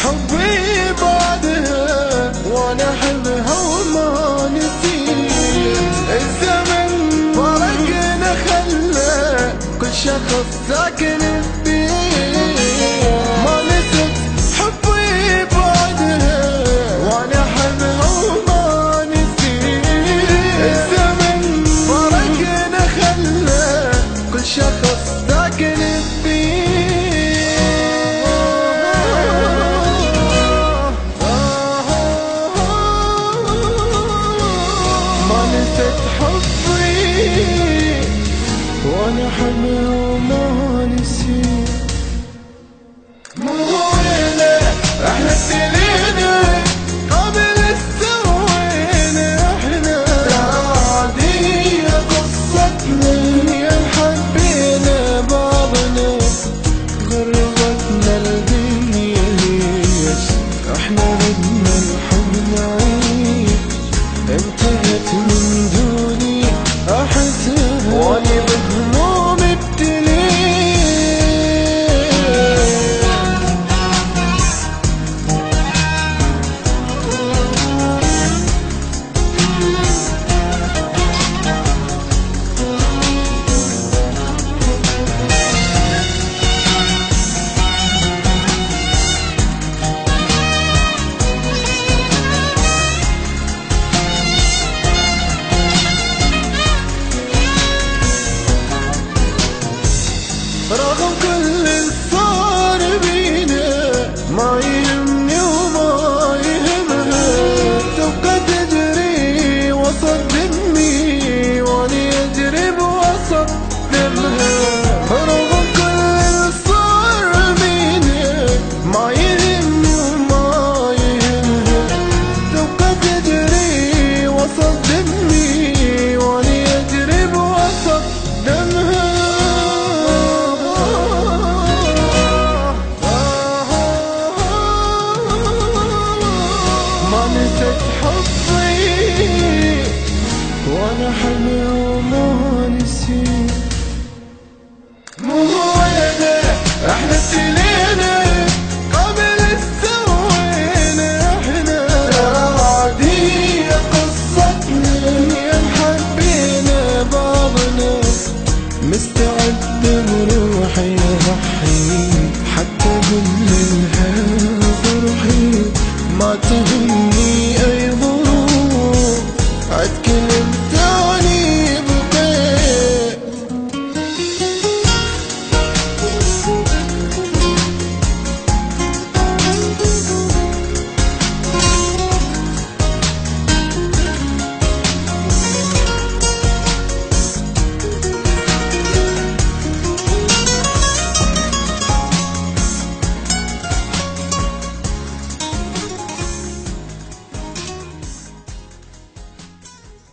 حبي بعدها وانا احبها وما نسيت. الزمن فرقنا خلى كل شخص ساكن فيه. ما نسيت حبي بعدها وانا احبها وما نسيت. الزمن فرقنا خلى كل شخص ساكن فيه. وانا حبها وما نسيت. مو هوينا احنا ابتلينا قبل استوينا احنا. عادية قصتنا يا حبينا بعضنا غربتنا الدنيا ليش احنا بدنا الحب نعيش. انتهت من دوني احسها واني بهموم ابتليت. رغم كل اللي صار بينا ما يهمني وما يهمها. تبقى تجري وسط دمي واني اجري بوسط دمها. رغم كل اللي صار بينا ما يهمني وما يهمها. تبقى تجري وسط دمي واني اجري بوسط دمها. ما نسيت حب